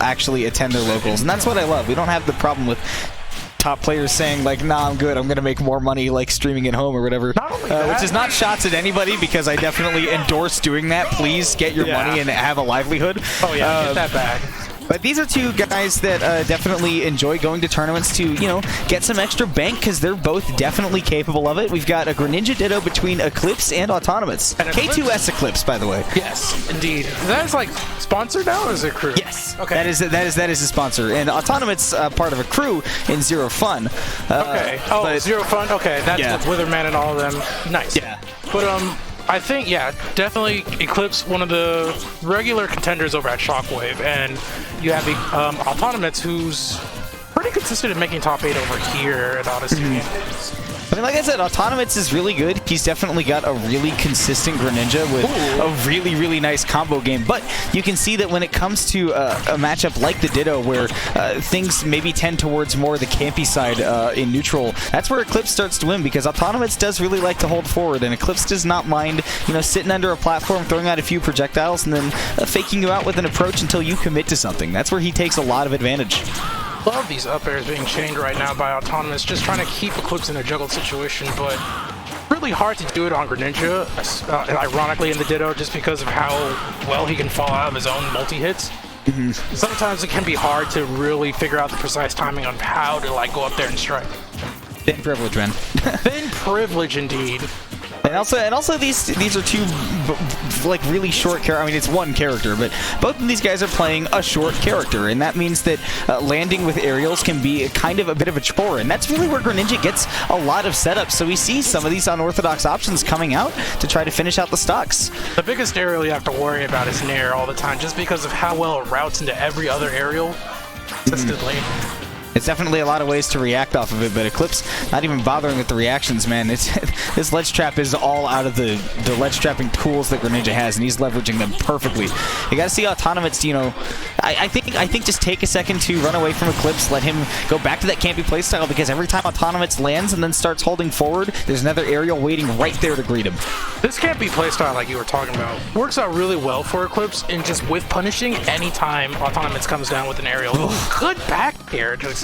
actually attend their locals, and that's what I love. We don't have the problem with top players saying like, nah, I'm good, I'm gonna make more money like streaming at home or whatever, which is not shots at anybody, because I definitely endorse doing that. Please get your money and have a livelihood. Oh yeah, get that back. But these are two guys that definitely enjoy going to tournaments to, you know, get some extra bank, because they're both definitely capable of it. We've got a Greninja Ditto between Eclipse and Autonomitts. And K2S Eclipse, by the way. Yes, indeed. That is like sponsored now, or is it crew? Yes. Okay. That is a sponsor, and Autonomitts part of a crew in Zero Fun. Okay. Oh, Zero Fun. Okay, that's with Witherman and all of them. Nice. Yeah. But I think, yeah, definitely Eclipse, one of the regular contenders over at Shockwave, and you have the Autonomitts, who's pretty consistent in making top 8 over here at Odyssey. I mean, like I said, Autonomitts is really good. He's definitely got a really consistent Greninja with a really, really nice combo game. But you can see that when it comes to a matchup like the Ditto, where things maybe tend towards more the campy side in neutral, that's where Eclipse starts to win, because Autonomitts does really like to hold forward, and Eclipse does not mind, you know, sitting under a platform, throwing out a few projectiles, and then faking you out with an approach until you commit to something. That's where he takes a lot of advantage. Love these up airs being chained right now by Autonomitts, just trying to keep Eclipse in a juggled situation, but really hard to do it on Greninja, ironically in the Ditto, just because of how well he can fall out of his own multi-hits. Sometimes it can be hard to really figure out the precise timing on how to like go up there and strike. Thin privilege, man. Thin privilege, indeed. And also these are two like really short characters. I mean, it's one character, but both of these guys are playing a short character, and that means that landing with aerials can be kind of a bit of a chore, and that's really where Greninja gets a lot of setups. So we see some of these unorthodox options coming out to try to finish out the stocks. The biggest aerial you have to worry about is Nair all the time, just because of how well it routes into every other aerial consistently. It's definitely a lot of ways to react off of it, but Eclipse not even bothering with the reactions, man. This ledge trap is all out of the ledge trapping tools that Greninja has, and he's leveraging them perfectly. You got to see Autonomitts, you know, I think just take a second to run away from Eclipse, let him go back to that campy playstyle, because every time Autonomitts lands and then starts holding forward, there's another aerial waiting right there to greet him. This campy playstyle, like you were talking about, works out really well for Eclipse in just whiff punishing anytime Autonomitts comes down with an aerial. Good back air to extend.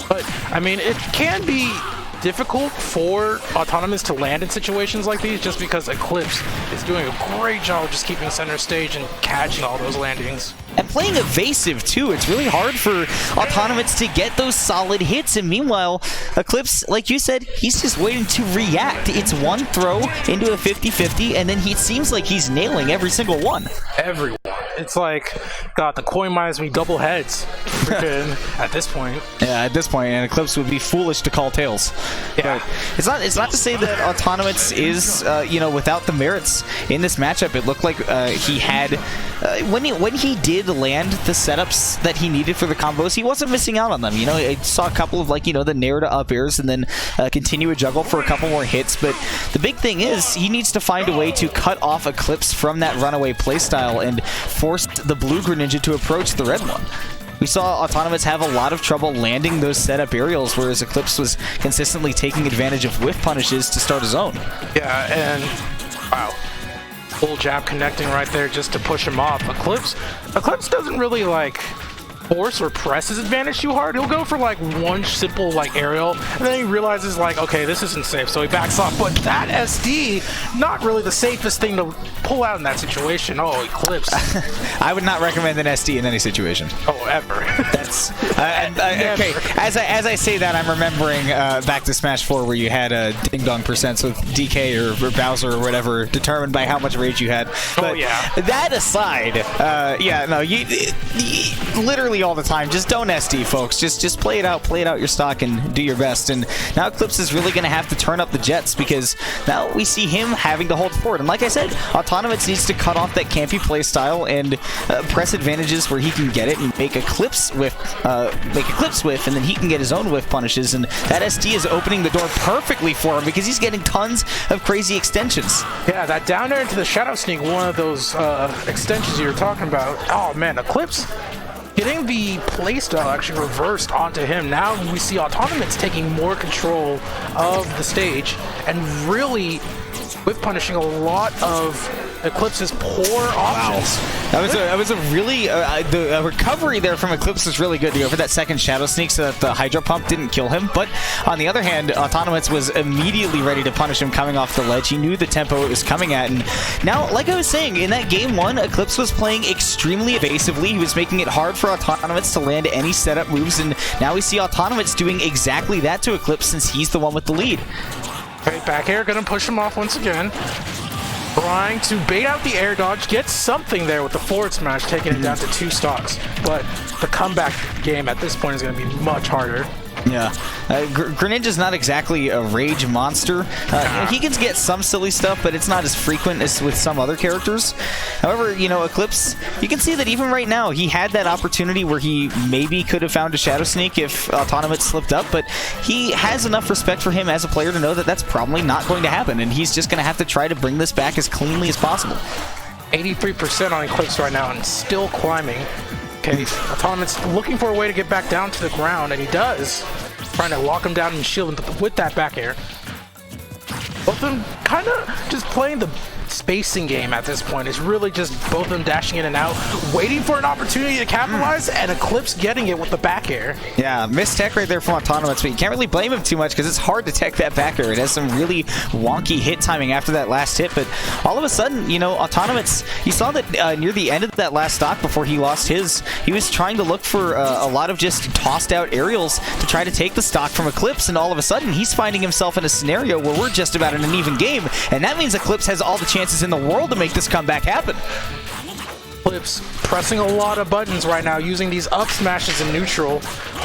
But, I mean, it can be difficult for Autonomitts to land in situations like these, just because Eclipse is doing a great job of just keeping center stage and catching all those landings. And playing evasive, too. It's really hard for Autonomitts to get those solid hits, and meanwhile, Eclipse, like you said, he's just waiting to react. It's one throw into a 50-50, and then he seems like he's nailing every single one. Everyone. It's like, God, the coin minus me double heads at this point. Yeah, at this point, and Eclipse would be foolish to call tails. Yeah. But it's not to say that Autonomitts is, you know, without the merits in this matchup. It looked like he had, when he did land the setups that he needed for the combos, he wasn't missing out on them. You know, I saw a couple of, like, you know, the nair to up airs and then continue a juggle for a couple more hits, but the big thing is he needs to find a way to cut off Eclipse from that runaway playstyle and force the blue Greninja to approach the red one. We saw Autonomitts have a lot of trouble landing those setup aerials, whereas Eclipse was consistently taking advantage of whiff punishes to start his own. Yeah, and wow. Full jab connecting right there just to push him off. Eclipse doesn't really like force or press his advantage too hard. He'll go for like one simple like aerial, and then he realizes like, okay, this isn't safe, so he backs off. But that SD, not really the safest thing to pull out in that situation. Oh, Eclipse. I would not recommend an SD in any situation. Oh, ever. That's okay. As I say that, I'm remembering back to Smash 4 where you had ding dong percents with DK or Bowser or whatever determined by how much rage you had. But oh yeah. That aside, yeah, no, you literally all the time, just don't SD, folks. Just play it out your stock and do your best. And now Eclipse is really going to have to turn up the jets, because now we see him having to hold forward. And like I said, Autonomitts needs to cut off that campy play style and press advantages where he can get it and make Eclipse whiff, and then he can get his own whiff punishes. And that SD is opening the door perfectly for him, because he's getting tons of crazy extensions. Yeah, that down there into the Shadow Sneak, one of those extensions you were talking about. Oh man, Eclipse getting the playstyle actually reversed onto him. Now we see Autonomitts taking more control of the stage and really with punishing a lot of Eclipse's poor options. That was a really the recovery there from Eclipse was really good to go for that second Shadow Sneak so that the Hydro Pump didn't kill him. But on the other hand, Autonomitts was immediately ready to punish him coming off the ledge. He knew the tempo it was coming at, and now, like I was saying, in that game 1, Eclipse was playing extremely evasively. He was making it hard for Autonomitts to land any setup moves, and now we see Autonomitts doing exactly that to Eclipse since he's the one with the lead. Okay, back air gonna push him off once again. Trying to bait out the air dodge, get something there with the forward smash, taking it down to 2 stocks. But the comeback game at this point is going to be much harder. Yeah, Greninja's not exactly a rage monster. He can get some silly stuff, but it's not as frequent as with some other characters. However, you know, Eclipse, you can see that even right now, he had that opportunity where he maybe could have found a Shadow Sneak if Autonomous slipped up, but he has enough respect for him as a player to know that that's probably not going to happen, and he's just going to have to try to bring this back as cleanly as possible. 83% on Eclipse right now and still climbing. Okay, Autonomitts looking for a way to get back down to the ground, and he does. Trying to lock him down and shield him with that back air. Both of them kind of just playing the spacing game at this point. It's really just both of them dashing in and out, waiting for an opportunity to capitalize, and Eclipse getting it with the back air. Yeah, missed tech right there from Autonomous, but you can't really blame him too much because it's hard to tech that back air. It has some really wonky hit timing after that last hit, but all of a sudden, you know, Autonomous, you saw that near the end of that last stock before he lost his, he was trying to look for a lot of just tossed out aerials to try to take the stock from Eclipse, and all of a sudden, he's finding himself in a scenario where we're just about in an even game, and that means Eclipse has all the chances in the world to make this comeback happen. Eclipse pressing a lot of buttons right now, using these up smashes in neutral.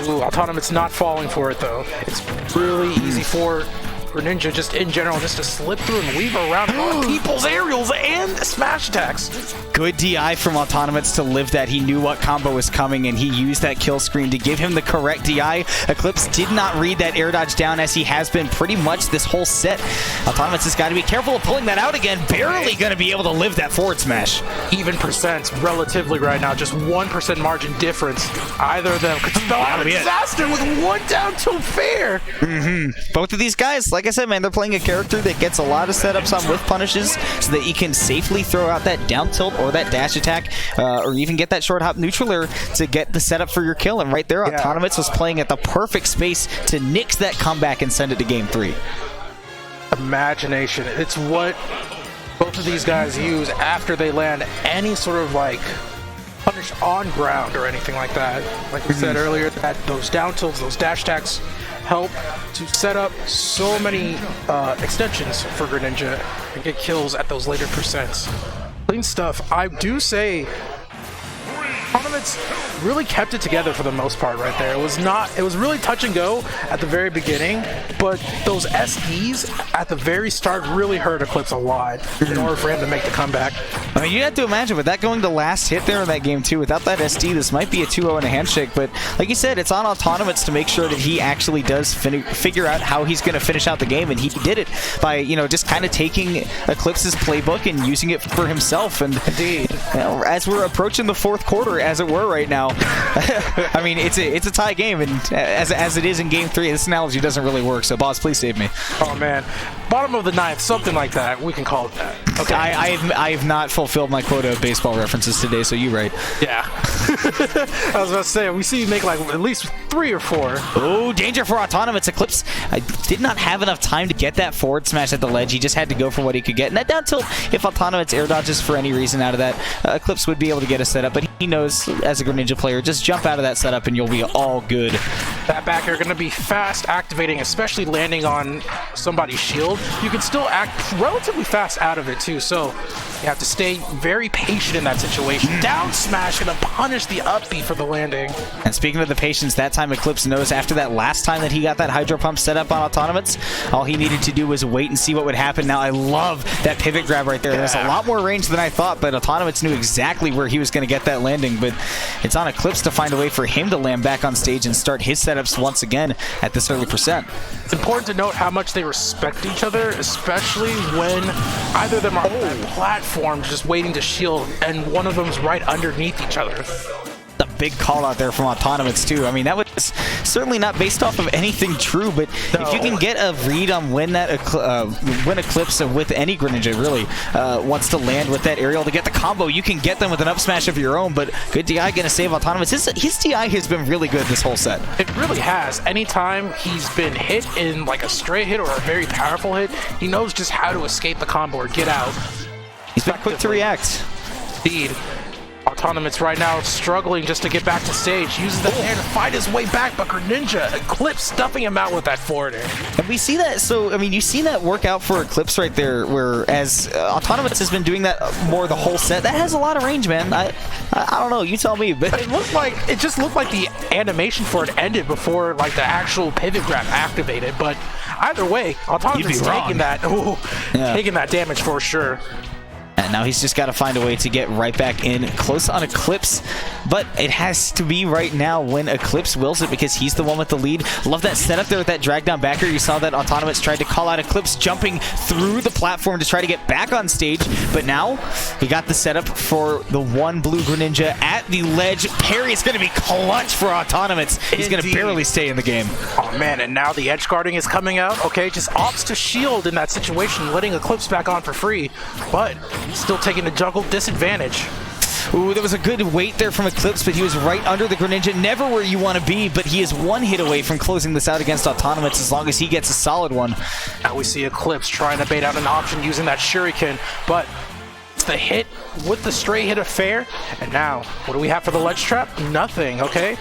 Ooh, Autonomit's not falling for it though. It's really easy for Greninja just in general just to slip through and weave around people's aerials and smash attacks. Good DI from Autonomitts to live that. He knew what combo was coming and he used that kill screen to give him the correct DI. Eclipse did not read that air dodge down as he has been pretty much this whole set. Autonomitts has got to be careful of pulling that out again. Barely going to be able to live that forward smash. Even percents relatively right now, just 1% margin difference. Either of them could spell out a disaster with one down to fair. Both of these guys, like I said, man, they're playing a character that gets a lot of setups on with punishes so that you can safely throw out that down tilt or that dash attack or even get that short hop neutral air to get the setup for your kill. And right there, Autonomitts was playing at the perfect space to nix that comeback and send it to game 3. Imagination. It's what both of these guys use after they land any sort of like punish on ground or anything like that. Like we said earlier, that those down tilts, those dash attacks help to set up so many extensions for Greninja and get kills at those later percents. Clean stuff. I do say Autonomitts really kept it together for the most part right there. It was really touch and go at the very beginning, but those SDs at the very start really hurt Eclipse a lot in order for him to make the comeback. I mean, you have to imagine with that going to last hit there in that game too, without that SD, this might be a 2-0 and a handshake, but like you said, it's on Autonomitts to make sure that he actually does figure out how he's going to finish out the game, and he did it by, you know, just kind of taking Eclipse's playbook and using it for himself. And indeed, you know, as we're approaching the 4th quarter, as it were right now, I mean, it's a tie game, and as it is in game 3, this analogy doesn't really work, so boss, please save me. Oh man, bottom of the 9th, something like that, we can call it that. Okay. I have not fulfilled my quota of baseball references today, so you're right. Yeah. I was about to say, we see you make like at least 3 or 4. Oh, danger for Autonomitts. Eclipse did not have enough time to get that forward smash at the ledge. He just had to go for what he could get. And that down tilt, if Autonomitts air dodges for any reason out of that, Eclipse would be able to get a setup, but he knows as a Greninja player, just jump out of that setup and you'll be all good. That back air going to be fast activating, especially landing on somebody's shield. You can still act relatively fast out of it too, so you have to stay very patient in that situation. Down smash going to punish the up B for the landing. And speaking of the patience, that time Eclipse knows after that last time that he got that Hydro Pump set up on Autonomitts, all he needed to do was wait and see what would happen. Now, I love that pivot grab right there. There's a lot more range than I thought, but Autonomitts knew exactly where he was going to get that landing, but it's on Eclipse to find a way for him to land back on stage and start his setups once again at this early percent. It's important to note how much they respect each other, especially when either of them are on that platform just waiting to shield and one of them's right underneath each other. A big call out there from Autonomitts too. I mean, that was certainly not based off of anything true, but if you can get a read on when that when Eclipse with any Greninja really wants to land with that aerial to get the combo, you can get them with an up smash of your own. But good DI gonna save Autonomitts. His DI has been really good this whole set. It really has. Anytime he's been hit in like a straight hit or a very powerful hit, he knows just how to escape the combo or get out. He's been quick to react. Indeed. Autonomitts right now struggling just to get back to stage. Uses the air to fight his way back, but Greninja, Eclipse stuffing him out with that forward air. And we see that, so, I mean, you see that work out for Eclipse right there, whereas Autonomitts has been doing that more the whole set. That has a lot of range, man. I don't know, you tell me. But it just looked like the animation for it ended before like the actual pivot grab activated, but either way, Autonomitts taking that damage for sure. And now he's just got to find a way to get right back in close on Eclipse, but it has to be right now when Eclipse wills it because he's the one with the lead. Love that setup there with that drag down backer. You saw that Autonomitts tried to call out Eclipse jumping through the platform to try to get back on stage, but now he got the setup for the one blue Greninja at the ledge. Parry is going to be clutch for Autonomitts. He's going to barely stay in the game. Oh man, and now the edge guarding is coming out. Okay, just opts to shield in that situation, letting Eclipse back on for free, but still taking the jungle disadvantage. Ooh, there was a good wait there from Eclipse, but he was right under the Greninja. Never where you want to be, but he is one hit away from closing this out against Autonomitts as long as he gets a solid one. Now we see Eclipse trying to bait out an option using that Shuriken, but it's the hit with the straight hit affair. And now, what do we have for the ledge trap? Nothing, okay?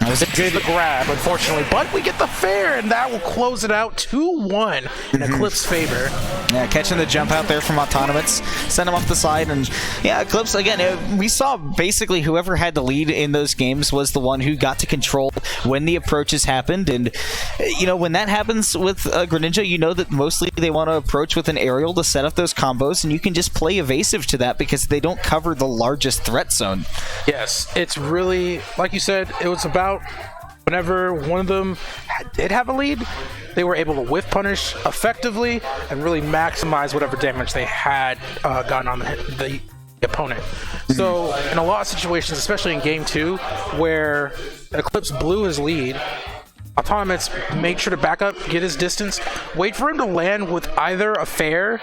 That was a good grab, unfortunately, but we get the fair, and that will close it out 2-1 in Eclipse favor. Yeah, catching the jump out there from Autonomitts, send him off the side, and yeah, Eclipse, again, we saw basically whoever had the lead in those games was the one who got to control when the approaches happened, and you know, when that happens with Greninja, you know that mostly they want to approach with an aerial to set up those combos, and you can just play evasive to that because they don't cover the largest threat zone. Yes, it's really, like you said, it was about whenever one of them did have a lead, they were able to whiff punish effectively and really maximize whatever damage they had gotten on the opponent. So in a lot of situations, especially in game 2, where Eclipse blew his lead, Autonomitts made sure to back up, get his distance, wait for him to land with either a fair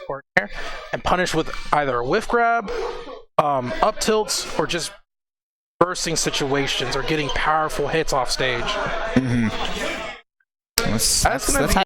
or air, and punish with either a whiff grab, up tilts, or just bursting situations or getting powerful hits off stage. That's